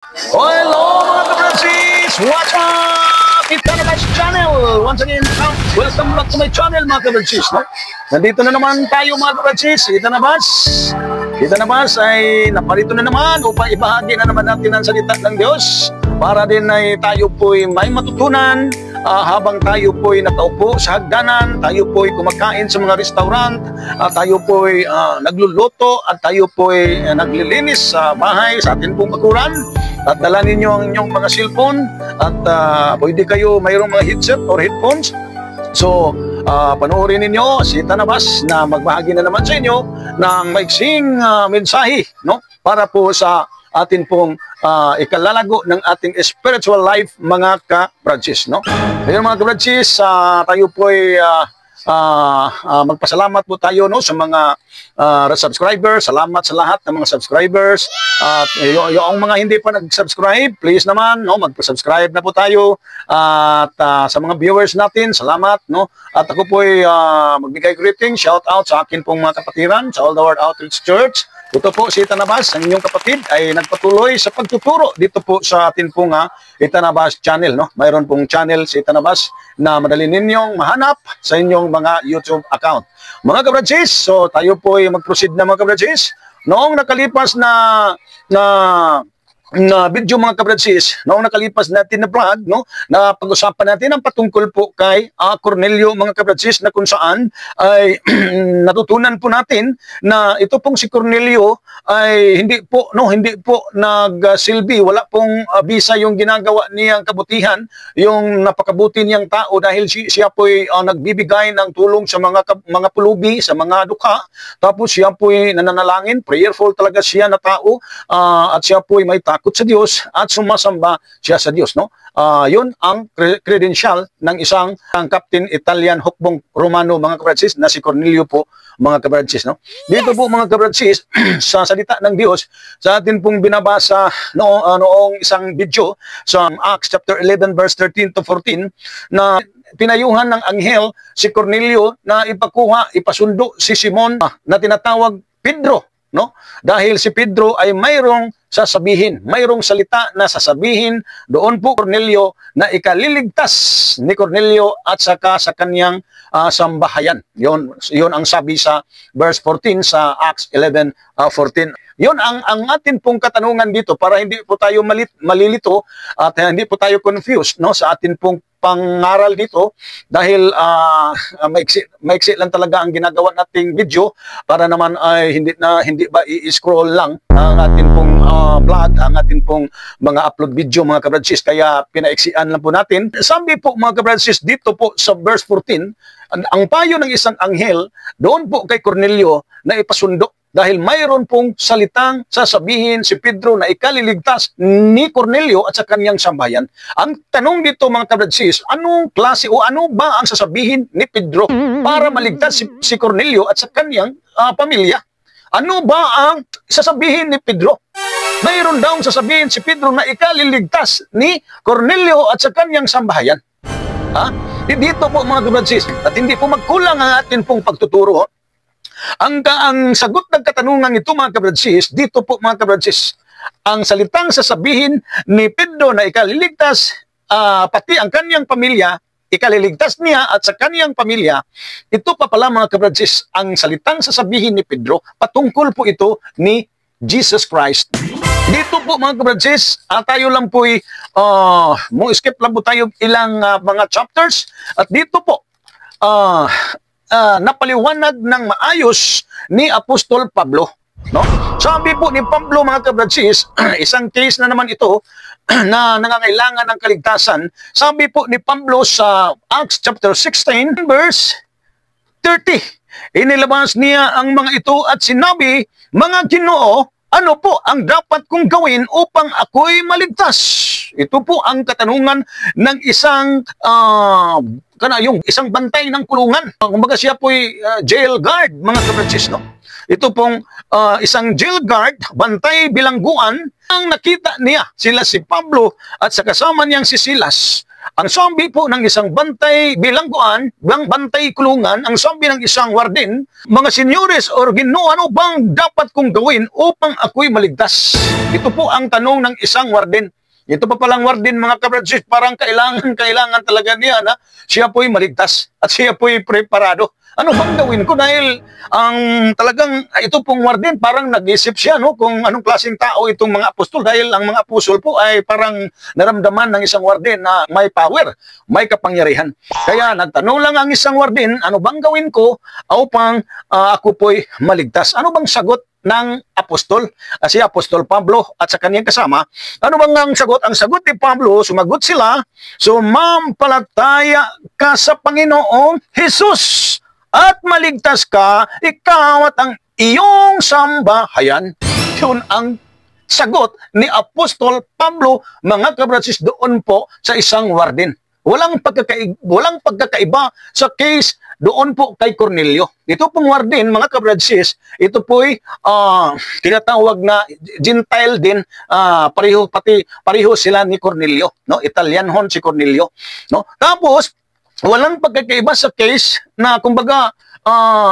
Oh, hello mga ka-Francis! What's up? Itanabas Channel! Once again, welcome back to my channel mga ka-Francis. No? Nandito na naman tayo mga ka-Francis. Itanabas ay naparito na naman upang ibahagi na naman natin ang salita ng Diyos para din ay tayo po'y may matutunan habang tayo po'y nakaupo sa hagdanan, tayo po'y kumakain sa mga restaurant, tayo po'y nagluluto at tayo po'y naglilinis sa bahay, sa atin pong bakuran. At dala ninyo ang inyong mga cellphone at pwede kayo mayroong mga headset or headphones. So, panoorin ninyo si Tanabas na magbahagi na naman sa inyo ng maiksing mensahe, no? Para po sa atin pong ikalalago ng ating spiritual life, mga ka-Francis, no? Ngayon mga ka-Francis, tayo po ay magpasalamat po tayo, no, sa mga subscribers. Salamat sa lahat ng mga subscribers. At yung mga hindi pa nag-subscribe, please naman, no, magpa-subscribe na po tayo. At sa mga viewers natin, salamat, no. At ako po ay magbigay greeting, shout out sa akin pong mga kapatiran sa All the World Outreach Church. Ito po si Tanabas, ang inyong kapatid, ay nagpatuloy sa pagtuturo dito po sa atin pong Tanabas channel, no. Mayroon pong channel si Tanabas na madali ninyong mahanap sa inyong mga YouTube account. Mga ka-Francis, so tayo po ay mag-proceed na mga ka-Francis. Noong nakalipas na video mga ka-Francis, noong nakalipas natin na vlog, no, na pag-usapan natin ang patungkol po kay Cornelio mga ka-Francis, na kung saan ay natutunan po natin na ito pong si Cornelio ay hindi po nagsilbi, wala pong bisa yung ginagawa niyang kabutihan, yung napakabuti niyang tao dahil siya po ay nagbibigay ng tulong sa mga pulubi, sa mga dukha. Tapos siya po ay nananalangin, prayerful talaga siya na tao, at siya po ay may takot sa Diyos at sumasamba siya sa Diyos, no? Yun ang credential ng isang Captain Italian hukbong Romano mga ka-Francis na si Cornelio po mga ka-Francis, no? Dito po mga ka-Francis sa salita ng Diyos sa atin pong binabasa noong isang video sa Acts chapter 11 verse 13 to 14 na pinayuhan ng anghel si Cornelio na ipasundo si Simon na tinatawag Pedro, no? Dahil si Pedro ay mayroong sasabihin, mayroong salita na sasabihin doon po Cornelio na ikaliligtas ni Cornelio at saka sa kanyang sambahayan. Yon ang sabi sa verse 14 sa Acts 11:14. Yon ang atin pong katanungan dito para hindi po tayo malilito at hindi po tayo confused, no, sa atin pong pangaral dito dahil maiksi lang talaga ang ginagawa nating video para naman ay hindi ba i-scroll lang ang atin pong vlog, ang atin pong mga upload video mga ka-Francis, kaya pinaiksian lang po natin. Sabi po mga ka-Francis dito po sa verse 14, ang payo ng isang anghel doon po kay Cornelio na ipasundo dahil mayroon pong salitang sasabihin si Pedro na ikaliligtas ni Cornelio at sa kanyang sambayan. Ang tanong dito mga ka-Francis, anong klase o ano ba ang sasabihin ni Pedro para maligtas si Cornelio at sa kanyang pamilya? Ano ba ang sasabihin ni Pedro? Mayroon daw sasabihin si Pedro na ikaliligtas ni Cornelio at sa kanyang sambahayan. Dito po mga ka-Francis, at hindi po magkulang ang atin pong pagtuturo. Ang sagot ng katanungan ito mga ka-Francis, dito po mga ka-Francis, ang salitang sasabihin ni Pedro na ikaliligtas pati ang kanyang pamilya, ikaliligtas niya at sa kanyang pamilya, ito pa pala mga ka-Francis, ang salitang sasabihin ni Pedro, patungkol po ito ni Jesus Christ. Dito po mga ka-Francis, tayo lang po skip lang po tayo ilang mga chapters at dito po napaliwanag ng maayos ni Apostol Pablo, no? Sabi po ni Pablo mga ka-Francis, isang case na naman ito na nangangailangan ng kaligtasan. Sabi po ni Pablo sa Acts chapter 16 verse 30, inilabas niya ang mga ito at sinabi, mga Ginoo, ano po ang dapat kong gawin upang ako'y maligtas? Ito po ang katanungan ng isang yung isang bantay ng kulungan. Kumbaga siya po'y jail guard, mga ka-Francis, no? Ito pong isang jail guard, bantay bilangguan, ang nakita niya sila si Pablo at sa kasama niyang si Silas Ang zombie po ng isang bantay bilangguan, bantay kulungan, ang zombie ng isang warden, mga senyores or Ginoo, ano bang dapat kong gawin upang ako'y maligtas? Ito po ang tanong ng isang warden. Ito pa palang warden, mga kabradsis, parang kailangan talaga niya na siya po'y maligtas at siya po'y preparado. Ano bang gawin ko? Dahil ang talagang ito pong warden, parang nag-isip siya no, kung anong klaseng tao itong mga apostol. Dahil ang mga apostol po ay parang naramdaman ng isang warden na may power, may kapangyarihan. Kaya nagtanong lang ang isang warden, ano bang gawin ko upang ako po'y maligtas? Ano bang sagot ng apostol, si Apostol Pablo at sa kaniyang kasama? Ano bang ang sagot? Ang sagot ni Pablo, sumagot sila, sumampalataya ka sa Panginoong Jesus at maligtas ka, ikaw at ang iyong sambahayan. Yun ang sagot ni Apostol Pablo, mga kabradsis, doon po sa isang warden. Walang pagkakaiba sa case doon po kay Cornelio. Ito pong warden, mga kabradsis, ito po'y tinatawag na Gentile din, pareho sila ni Cornelio, no? Italianhon si Cornelio, no? Tapos walang pagkakaiba sa case na kumbaga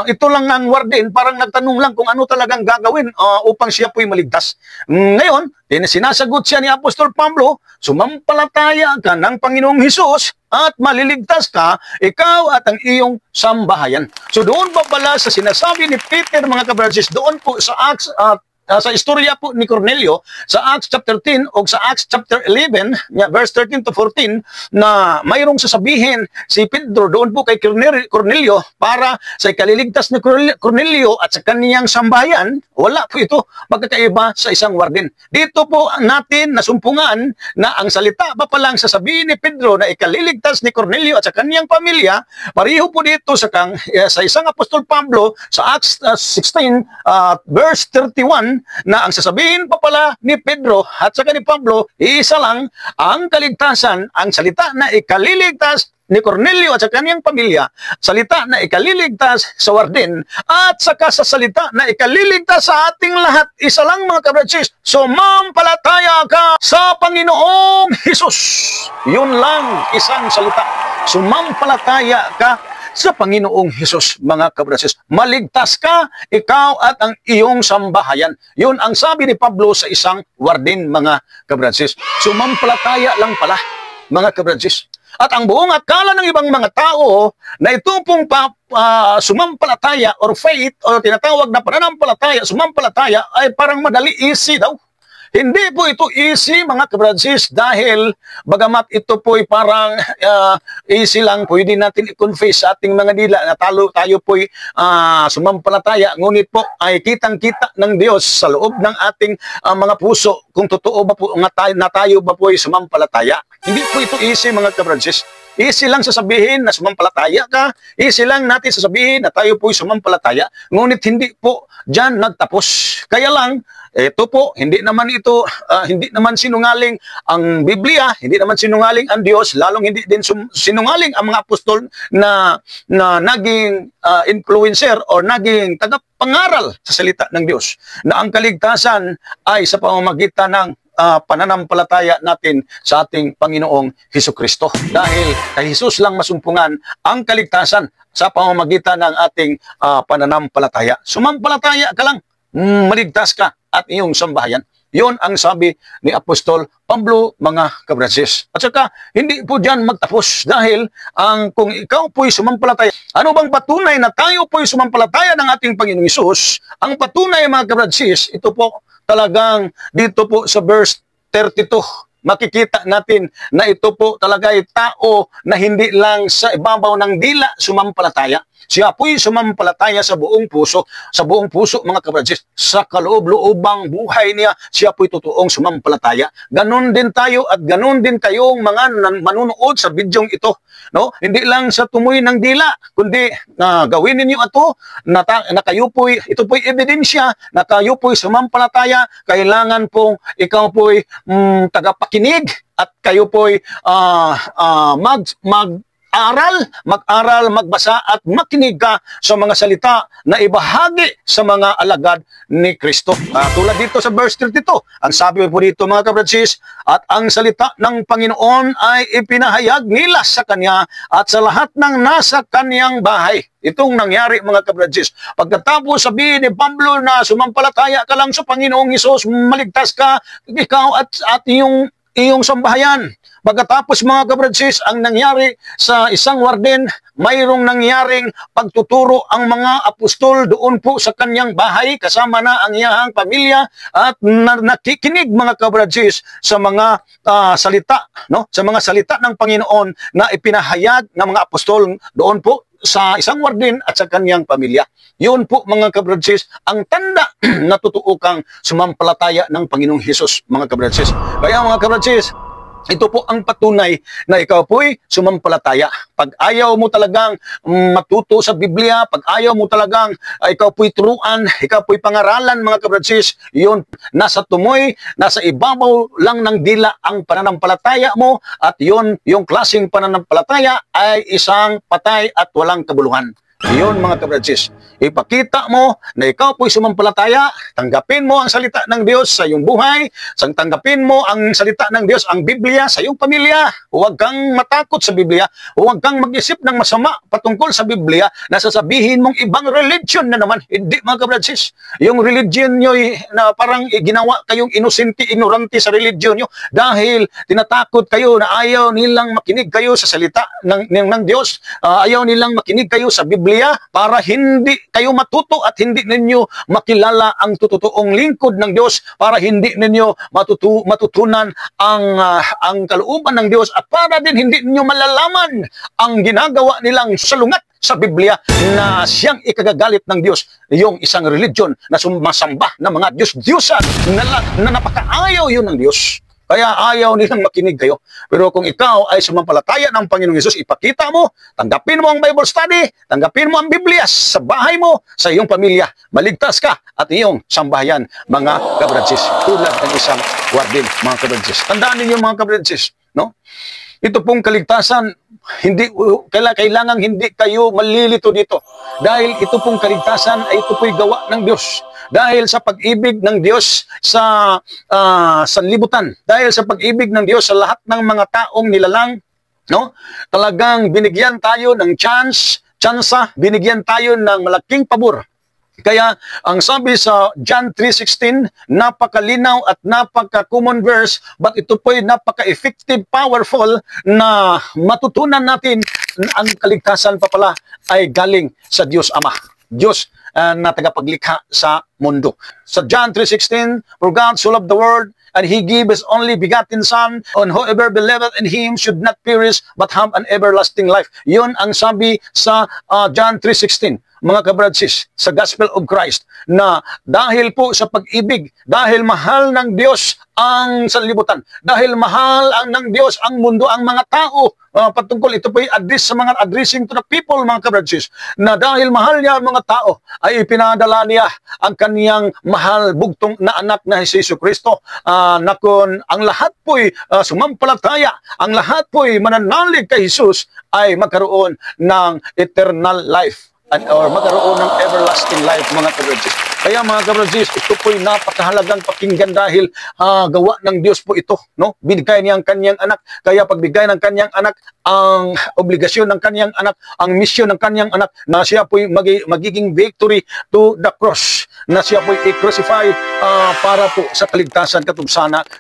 ito lang ang warden, parang nagtanong lang kung ano talagang gagawin upang siya po'y maligtas. Ngayon, sinasagot siya ni Apostol Pablo, sumampalataya ka ng Panginoong Hesus at maliligtas ka, ikaw at ang iyong sambahayan. So doon pa pala sa sinasabi ni Peter, mga kabradsis, doon po sa Acts, sa istorya po ni Cornelio, sa Acts chapter 10 o sa Acts chapter 11, verse 13 to 14, na mayroong sasabihin si Pedro doon po kay Cornelio para sa ikaliligtas ni Cornelio at sa kaniyang sambahayan. Wala po ito magkakaiba sa isang warden. Dito po natin nasumpungan na ang salita pa palang sasabihin ni Pedro na ikaliligtas ni Cornelio at sa kaniyang pamilya, pareho po dito sa isang Apostol Pablo sa Acts 16 verse 31, na ang sasabihin pa pala ni Pedro at saka ni Pablo, isa lang ang kaligtasan, ang salita na ikaliligtas ni Cornelio at sa kaniyang pamilya, salita na ikaliligtas sa warden, at saka sa salita na ikaliligtas sa ating lahat. Isa lang, mga kabradsis, sumampalataya ka sa Panginoong Hesus. Yun lang, isang salita. Sumampalataya ka sa Panginoong Hesus, mga kabradsis. Maligtas ka, ikaw at ang iyong sambahayan. Yun ang sabi ni Pablo sa isang warden, mga kabradsis. Sumampalataya lang pala, mga kabradsis. At ang buong akala ng ibang mga tao na ito pong sumampalataya or faith o tinatawag na pananampalataya, sumampalataya ay parang madali, easy daw. Hindi po ito easy, mga kabradsis, dahil bagamat ito po'y parang easy lang, pwede natin i-confess sa ating mga dila na tayo po'y sumampalataya, ngunit po ay kitang-kita ng Diyos sa loob ng ating mga puso kung totoo ba po na tayo ba po'y sumampalataya. Hindi po ito easy, mga kabradsis. Easy lang sasabihin na sumampalataya ka, easy lang natin sasabihin na tayo po'y sumampalataya, ngunit hindi po dyan nagtapos. Kaya lang, ito po, hindi naman sinungaling ang Biblia, hindi naman sinungaling ang Diyos, lalong hindi din sinungaling ang mga apostol na naging influencer or naging tagapangaral sa salita ng Diyos, na ang kaligtasan ay sa pamamagitan ng pananampalataya natin sa ating Panginoong Hesukristo. Dahil kay Jesus lang masumpungan ang kaligtasan sa pamamagitan ng ating pananampalataya. Sumampalataya ka lang, maligtas ka at iyong sambahayan. Yon ang sabi ni Apostol Pablo, mga kabradsis. At saka, hindi po dyan magtapos dahil kung ikaw po'y sumampalataya, ano bang patunay na tayo po'y sumampalataya ng ating Panginoong Hesus? Ang patunay, mga kabradsis, ito po talagang dito po sa verse 32. Makikita natin na ito po talaga ay tao na hindi lang sa ibabaw ng dila sumampalataya. Siya po'y sumampalataya sa buong puso, mga kabradsis. Sa kaloob-loobang buhay niya, siya po'y totoong sumampalataya. Ganon din tayo at ganon din kayong mga manunood sa bidyong ito. No? Hindi lang sa tumoy ng dila, kundi gawin ninyo ito na kayo po'y, ito po'y ebidensya na kayo po'y sumampalataya. Kailangan pong ikaw po'y tagapakinig at kayo po'y mag-aral, magbasa at makinig ka sa mga salita na ibahagi sa mga alagad ni Kristo. Tulad dito sa verse 32, ang sabi po dito mga kabradsis, at ang salita ng Panginoon ay ipinahayag nila sa Kanya at sa lahat ng nasa Kanyang bahay. Itong nangyari mga kabradsis. Pagkatapos sabihin ni Pablo na sumampalataya ka lang sa Panginoong Hesus, maligtas ka, ikaw at iyong sambahayan. Pagkatapos mga kabradsis, ang nangyari sa isang warden, mayroong nangyaring pagtuturo ang mga apostol doon po sa kanyang bahay, kasama na ang iyang pamilya, at nakikinig mga kabradsis sa mga salita, no? Sa mga salita ng Panginoon na ipinahayag ng mga apostol doon po sa isang warden at sa kanyang pamilya. Yun po mga kabradsis, ang tanda na totoo kang sumampalataya ng Panginoong Hesus mga kabradsis. Kaya mga kabradsis, ito po ang patunay na ikaw po'y sumampalataya. Pag ayaw mo talagang matuto sa Biblia, pag ayaw mo talagang ikaw po'y turuan, ikaw po'y pangaralan mga kabradsis, yun, nasa tumoy, nasa ibabaw lang ng dila ang pananampalataya mo, at yun, yung klaseng pananampalataya ay isang patay at walang kabuluhan. Iyon mga kabradsis, ipakita mo na ikaw po'y sumampalataya, tanggapin mo ang salita ng Diyos sa iyong buhay, tanggapin mo ang salita ng Diyos, ang Biblia sa iyong pamilya. Huwag kang matakot sa Biblia, huwag kang mag-isip ng masama patungkol sa Biblia na sasabihin mong ibang religion na naman. Hindi mga kabradsis, yung religion nyo na parang ginawa kayong inosente, ignorante sa religion nyo dahil tinatakot kayo na ayaw nilang makinig kayo sa salita ng Diyos, ayaw nilang makinig kayo sa Biblia para hindi kayo matuto at hindi ninyo makilala ang totoong lingkod ng Diyos, para hindi ninyo matutunan ang kalooban ng Diyos, at para din hindi ninyo malalaman ang ginagawa nilang salungat sa Biblia na siyang ikagagalit ng Diyos, yung isang religion na sumasamba ng mga Diyos-Diyosan na napakaayaw yun ng Diyos. Kaya ayaw nilang makinig kayo. Pero kung ikaw ay sumampalataya ng Panginoong Hesus, ipakita mo, tanggapin mo ang Bible study, tanggapin mo ang Biblia sa bahay mo, sa iyong pamilya, maligtas ka at iyong sambahayan, mga kabradsis. Tulad ng isang warden, mga kabradsis. Tandaan ninyo mga kabradsis, no? Ito pong kaligtasan, kailangan hindi kayo malilito dito. Dahil ito pong kaligtasan ay ito po'y gawa ng Diyos. Dahil sa pag-ibig ng Diyos sa sanlibutan, dahil sa pag-ibig ng Diyos sa lahat ng mga taong nilalang, no? Talagang binigyan tayo ng tsansa, binigyan tayo ng malaking pabor. Kaya ang sabi sa John 3:16, napakalinaw at napaka-common verse, but ito po'y napaka-effective, powerful na matutunan natin ang kaligtasan pa pala ay galing sa Diyos Ama. Diyos na tagapaglikha sa mundo. Sa John 3:16, for God so loved the world, and He gave His only begotten Son, and whoever believeth in Him should not perish, but have an everlasting life. Yun ang sabi sa John 3:16. Mga kabradsis, sa Gospel of Christ, na dahil po sa pag-ibig, dahil mahal ng Diyos ang sanlibutan, dahil mahal ng Diyos ang mundo, ang mga tao, patungkol ito po yung address sa mga addressing to the people, mga kabradsis, na dahil mahal niya ang mga tao, ay ipinadala niya ang kaniyang mahal bugtong na anak na Jesu Kristo, na kung ang lahat po'y sumampalataya, ang lahat po'y mananalig kay Jesus, ay magkaroon ng eternal life, or magkaroon ng everlasting life, mga kabradsis. Kaya mga kabradsis, ito po'y napakahalagang pakinggan dahil gawa ng Diyos po ito, no? Binigay niya ang kanyang anak. Kaya pagbigay ng kanyang anak, ang obligasyon ng kanyang anak, ang misyon ng kanyang anak, na siya po'y magiging victory to the cross, na siya po'y i-crucify para po sa kaligtasan,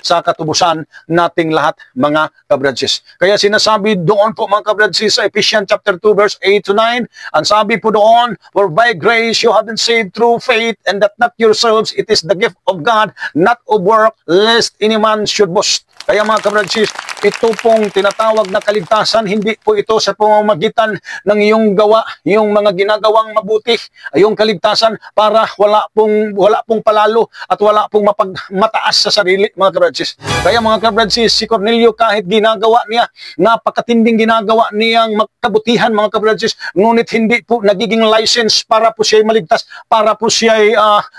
sa katubusan nating lahat, mga kabradsis. Kaya sinasabi doon po mga kabradsis sa Ephesians chapter 2 verse 8 to 9, ang sabi po doon, for by grace you have been saved through faith, and that not yourselves, it is the gift of God, not of work, lest any man should boast. Kaya mga kabradsis, ito pong tinatawag na kaligtasan, hindi po ito sa pamamagitan ng iyong gawa, yung mga ginagawang mabuti, yung kaligtasan para wala pong palalo at wala pong mataas sa sarili, mga kabradsis. Kaya mga kabradsis, si Cornelio kahit ginagawa niya, napakatinding ginagawa niyang kabutihan, mga kabradsis, ngunit hindi po nagiging license para po siya maligtas, para po siya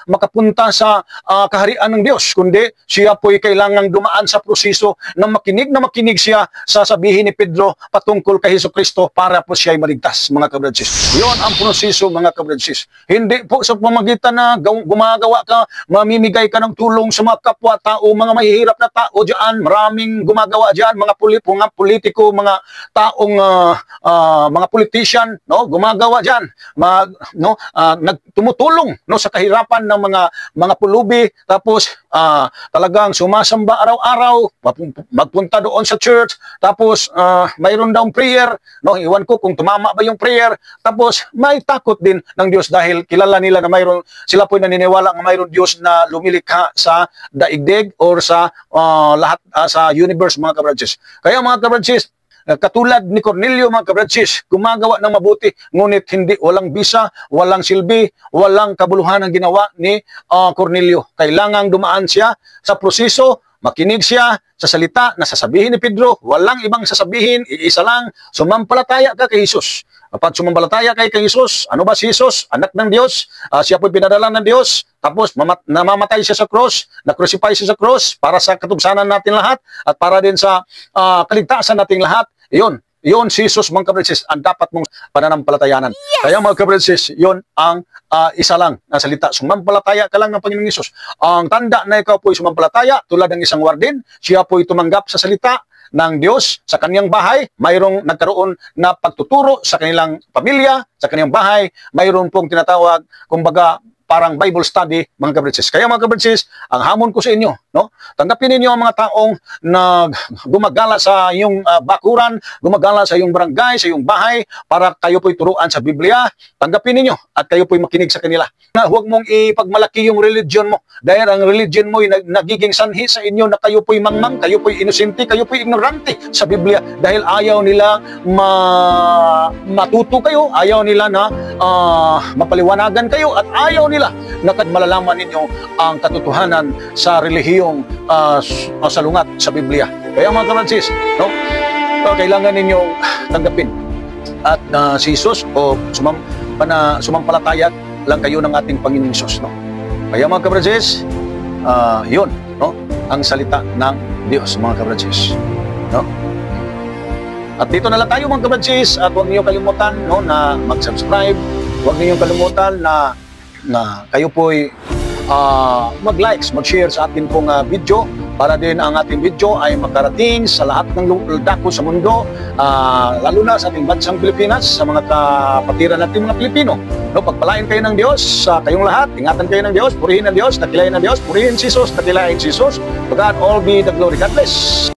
makapunta sa kaharian ng Diyos, kundi siya po'y kailangang dumaan sa proseso na makinig na makinig siya sa sabihin ni Pedro patungkol kay Hesukristo para po siya ay maligtas, mga kabradsis. Yun ang proseso, mga kabradsis. Hindi po sa pamagitan na gumagawa ka, mamimigay ka ng tulong sa mga kapwa-tao, mga mahihirap na tao dyan, maraming gumagawa dyan, mga politiko, mga taong, mga politician, no, gumagawa dyan, nagtumutulong, no, sa kahirapan ng mga pulubi, tapos talagang sumasamba araw-araw, magpunta doon sa church, tapos mayroon daw prayer, no, iwan ko kung tumama ba yung prayer, tapos may takot din ng Diyos dahil kilala nila na mayroon, sila po naniniwala na mayroon Diyos na lumilikha sa daigdig or sa lahat sa universe, mga kabradsis. Kaya mga kabradsis, katulad ni Cornelio, mga kabradsis, gumagawa ng mabuti, ngunit walang bisa, walang silbi, walang kabuluhan ang ginawa ni Cornelio. Kailangang dumaan siya sa proseso, makinig siya sa salita na sasabihin ni Pedro, walang ibang sasabihin, iisa lang, sumampalataya ka kay Jesus. Kapag sumampalataya kay Jesus, ano ba si Jesus? Anak ng Diyos, siya po'y pinadala ng Diyos, tapos namamatay siya sa cross, na-crucify siya sa cross para sa katubsanan natin lahat at para din sa kaligtasan nating lahat. Yun si Jesus, mga kabradsis, ang dapat mong pananampalatayanan. Yes! Kaya mga kabradsis, yun ang isa lang na salita. Sumampalataya ka lang ng Panginoong Jesus. Ang tanda na ikaw po'y sumampalataya, tulad ng isang wardin, siya po'y tumanggap sa salita ng Diyos sa kaniyang bahay, mayroong nagkaroon na pagtuturo sa kanilang pamilya, sa kaniyang bahay, mayroon pong tinatawag, kumbaga, parang Bible study, mga kabradsis. Kaya mga kabradsis, ang hamon ko sa inyo, no? Tanggapin ninyo ang mga taong na gumagala sa iyong bakuran, gumagala sa iyong barangay, sa iyong bahay, para kayo po'y turuan sa Biblia. Tanggapin ninyo at kayo po'y makinig sa kanila. Huwag mong ipagmalaki yung religion mo dahil ang religion mo ay nagiging sanhi sa inyo na kayo po'y mangmang, kayo po'y inosente, kayo po'y ignorante sa Biblia dahil ayaw nila matuto kayo, ayaw nila na mapaliwanagan kayo at ayaw nila na malalaman ninyo ang katotohanan sa relihiyong salungat sa Biblia. Kaya mga kabradsis, no? Kailangan ninyong tanggapin at si Jesus o sumampalataya lang kayo ng ating Panginoong Jesus, no? Kaya mga kabradsis, yun, no? Ang salita ng Diyos, mga kabradsis, no? At dito na lang tayo, mga kabradsis, at huwag niyo kalimutan, no, na mag-subscribe. Huwag niyo kalimutan na kayo po'y mag-likes, mag-share sa ating pong video para din ang ating video ay makarating sa lahat ng dako sa mundo, lalo na sa ating bansang Pilipinas, sa mga kapatiran natin mga Pilipino. No, pagpalain kayo ng Diyos sa kayong lahat, ingatan kayo ng Diyos, purihin ng Diyos, dakilain ng Diyos, purihin si Jesus, dakilain si Jesus. To God all be the glory. God bless.